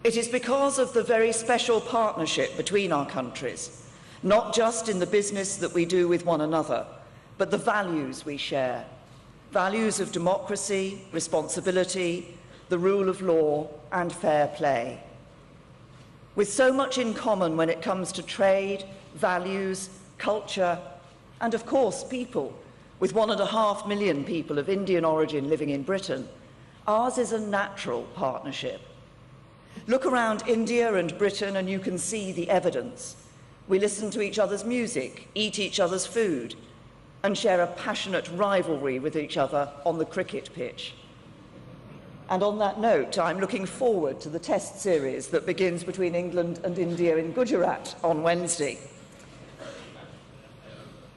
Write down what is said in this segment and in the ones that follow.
It is because of the very special partnership between our countries, not just in the business that we do with one another, but the values we share, values of democracy, responsibility, the rule of law, and fair play. With so much in common when it comes to trade, values, culture, and of course people, with 1.5 million people of Indian origin living in Britain, ours is a natural partnership. Look around India and Britain and you can see the evidence. We listen to each other's music, eat each other's food, and share a passionate rivalry with each other on the cricket pitch. And on that note, I'm looking forward to the test series that begins between England and India in Gujarat on Wednesday.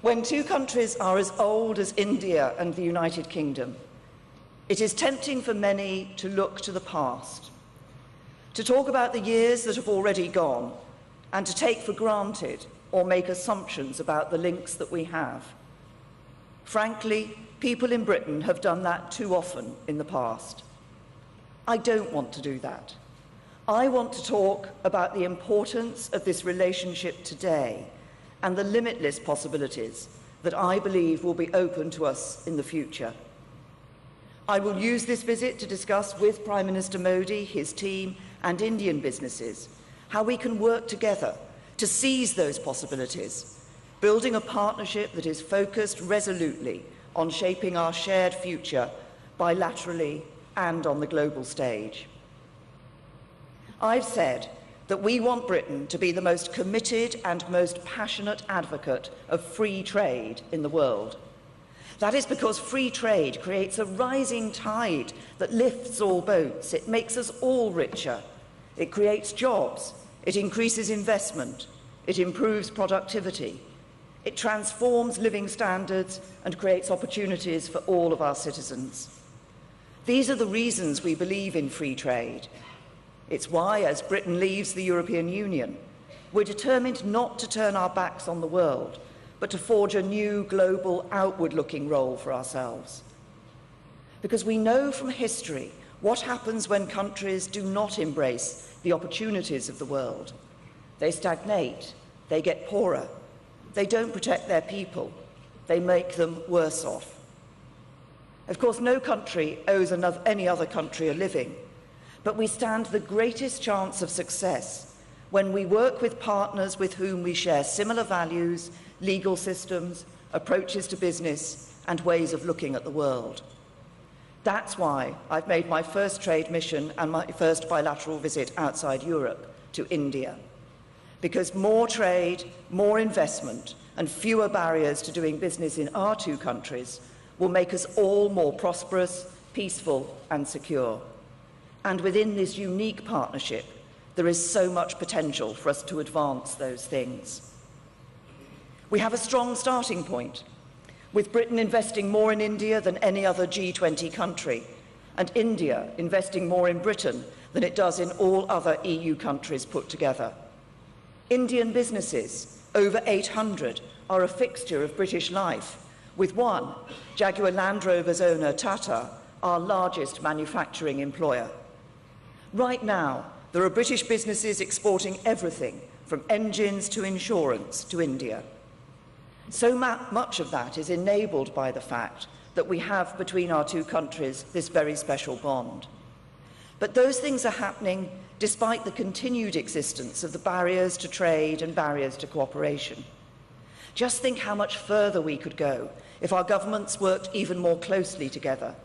When two countries are as old as India and the United Kingdom, it is tempting for many to look to the past, to talk about the years that have already gone, and to take for granted or make assumptions about the links that we have. Frankly, people in Britain have done that too often in the past. I don't want to do that. I want to talk about the importance of this relationship today and the limitless possibilities that I believe will be open to us in the future. I will use this visit to discuss with Prime Minister Modi, his team, and Indian businesses how we can work together to seize those possibilities, building a partnership that is focused resolutely on shaping our shared future bilaterally and on the global stage. I've said that we want Britain to be the most committed and most passionate advocate of free trade in the world. That is because free trade creates a rising tide that lifts all boats. It makes us all richer. It creates jobs. It increases investment. It improves productivity. It transforms living standards and creates opportunities for all of our citizens. These are the reasons we believe in free trade. It's why, as Britain leaves the European Union, we're determined not to turn our backs on the world, but to forge a new global outward-looking role for ourselves. Because we know from history what happens when countries do not embrace the opportunities of the world. They stagnate, they get poorer, they don't protect their people, they make them worse off. Of course, no country owes any other country a living, but we stand the greatest chance of success when we work with partners with whom we share similar values, legal systems, approaches to business, and ways of looking at the world. That's why I've made my first trade mission and my first bilateral visit outside Europe to India. Because more trade, more investment, and fewer barriers to doing business in our two countries will make us all more prosperous, peaceful, and secure. And within this unique partnership, there is so much potential for us to advance those things. We have a strong starting point, with Britain investing more in India than any other G20 country, and India investing more in Britain than it does in all other EU countries put together. Indian businesses, over 800, are a fixture of British life, with one, Jaguar Land Rover's owner Tata, our largest manufacturing employer. Right now, there are British businesses exporting everything from engines to insurance to India. So much of that is enabled by the fact that we have between our two countries this very special bond. But those things are happening despite the continued existence of the barriers to trade and barriers to cooperation. Just think how much further we could go if our governments worked even more closely together,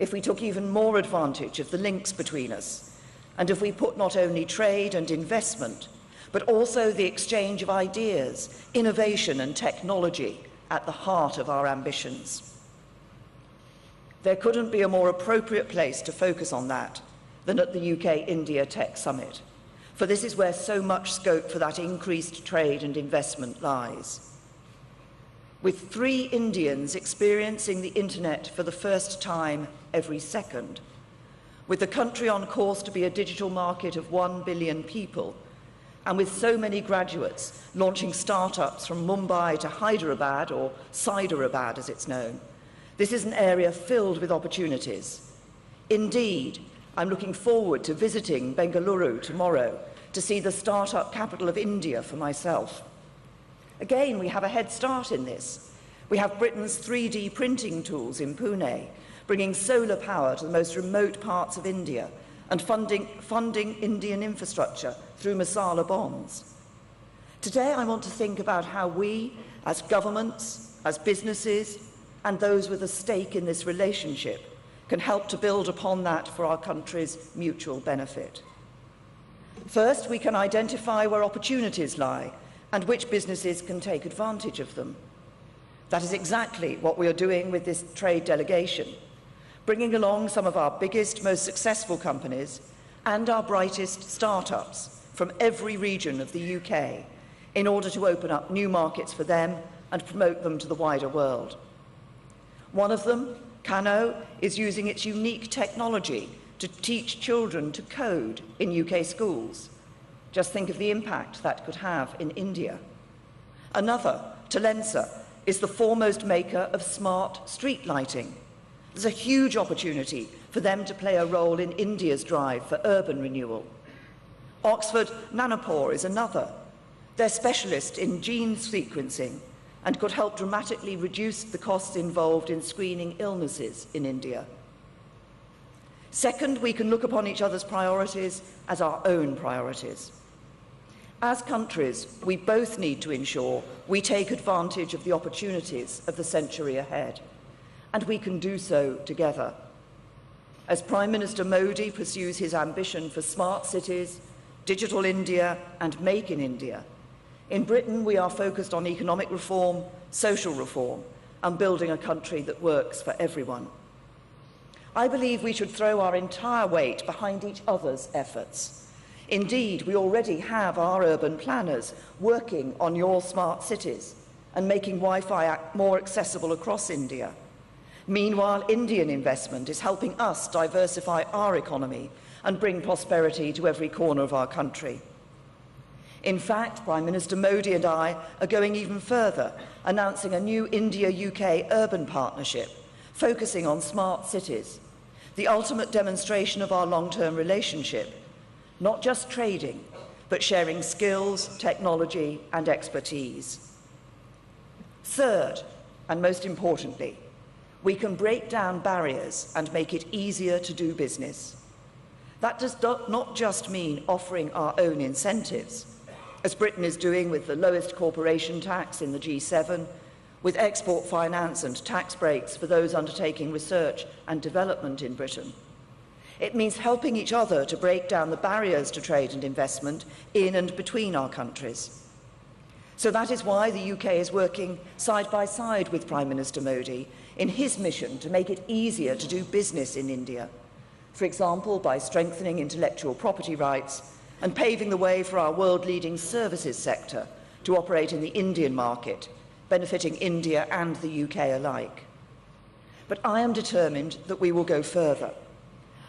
if we took even more advantage of the links between us, and if we put not only trade and investment, but also the exchange of ideas, innovation and technology at the heart of our ambitions. There couldn't be a more appropriate place to focus on that than at the UK-India Tech Summit, for this is where so much scope for that increased trade and investment lies. With 3 Indians experiencing the internet for the first time every second, with the country on course to be a digital market of 1 billion people, and with so many graduates launching startups from Mumbai to Hyderabad, or Siderabad as it's known, this is an area filled with opportunities. Indeed, I'm looking forward to visiting Bengaluru tomorrow to see the startup capital of India for myself. Again, we have a head start in this. We have Britain's 3D printing tools in Pune, bringing solar power to the most remote parts of India and funding Indian infrastructure through masala bonds. Today, I want to think about how we, as governments, as businesses, and those with a stake in this relationship, can help to build upon that for our country's mutual benefit. First, we can identify where opportunities lie and which businesses can take advantage of them. That is exactly what we are doing with this trade delegation, bringing along some of our biggest, most successful companies and our brightest startups from every region of the UK in order to open up new markets for them and promote them to the wider world. One of them, Kano, is using its unique technology to teach children to code in UK schools. Just think of the impact that could have in India. Another, Talensa, is the foremost maker of smart street lighting. There's a huge opportunity for them to play a role in India's drive for urban renewal. Oxford Nanopore is another. They're specialists in gene sequencing and could help dramatically reduce the costs involved in screening illnesses in India. Second, we can look upon each other's priorities as our own priorities. As countries, we both need to ensure we take advantage of the opportunities of the century ahead, and we can do so together. As Prime Minister Modi pursues his ambition for smart cities, digital India, and Make in India, in Britain we are focused on economic reform, social reform, and building a country that works for everyone. I believe we should throw our entire weight behind each other's efforts. Indeed, we already have our urban planners working on your smart cities and making Wi-Fi more accessible across India. Meanwhile, Indian investment is helping us diversify our economy and bring prosperity to every corner of our country. In fact, Prime Minister Modi and I are going even further, announcing a new India-U.K. urban partnership focusing on smart cities, the ultimate demonstration of our long-term relationship, not just trading, but sharing skills, technology, and expertise. Third, and most importantly, we can break down barriers and make it easier to do business. That does not just mean offering our own incentives, as Britain is doing with the lowest corporation tax in the G7, with export finance and tax breaks for those undertaking research and development in Britain. It means helping each other to break down the barriers to trade and investment in and between our countries. So that is why the UK is working side by side with Prime Minister Modi in his mission to make it easier to do business in India, for example, by strengthening intellectual property rights and paving the way for our world-leading services sector to operate in the Indian market, benefiting India and the UK alike. But I am determined that we will go further.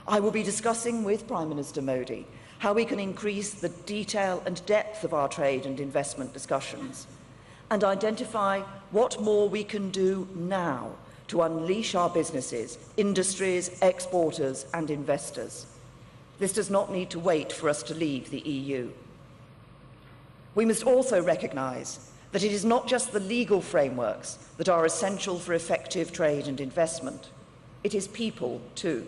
I will be discussing with Prime Minister Modi how we can increase the detail and depth of our trade and investment discussions and identify what more we can do now to unleash our businesses, industries, exporters and investors. This does not need to wait for us to leave the EU. We must also recognise that it is not just the legal frameworks that are essential for effective trade and investment. It is people too.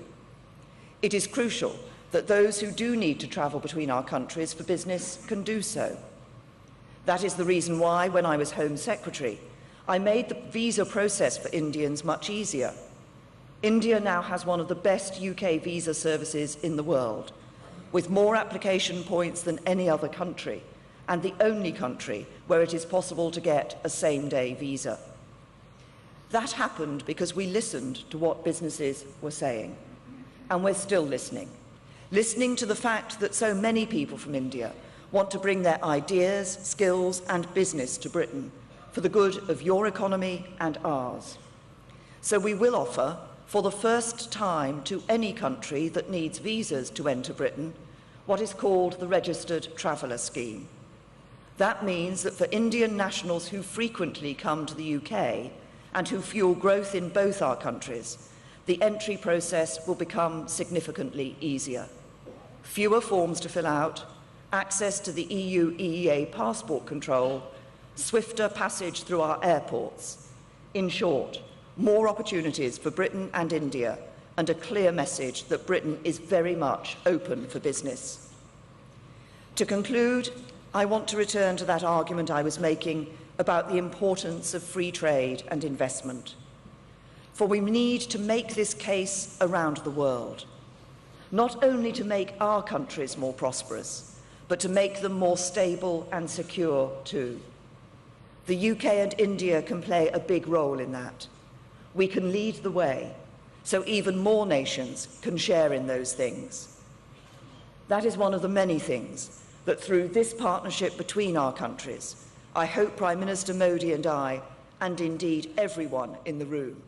It is crucial that those who do need to travel between our countries for business can do so. That is the reason why, when I was Home Secretary, I made the visa process for Indians much easier. India now has one of the best UK visa services in the world, with more application points than any other country, and the only country where it is possible to get a same-day visa. That happened because we listened to what businesses were saying. And we're still listening to the fact that so many people from India want to bring their ideas, skills and business to Britain for the good of your economy and ours. So we will offer, for the first time to any country that needs visas to enter Britain, what is called the Registered Traveller Scheme. That means that for Indian nationals who frequently come to the UK and who fuel growth in both our countries, the entry process will become significantly easier. Fewer forms to fill out, access to the EU-EEA passport control, swifter passage through our airports. In short, more opportunities for Britain and India, and a clear message that Britain is very much open for business. To conclude, I want to return to that argument I was making about the importance of free trade and investment. For we need to make this case around the world, not only to make our countries more prosperous, but to make them more stable and secure too. The UK and India can play a big role in that. We can lead the way, so even more nations can share in those things. That is one of the many things that through this partnership between our countries, I hope Prime Minister Modi and I, and indeed everyone in the room,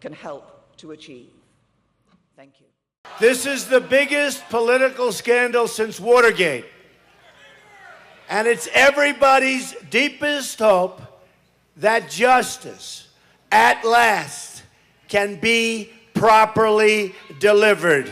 can help to achieve. Thank you. This is the biggest political scandal since Watergate. And it's everybody's deepest hope that justice, at last, can be properly delivered.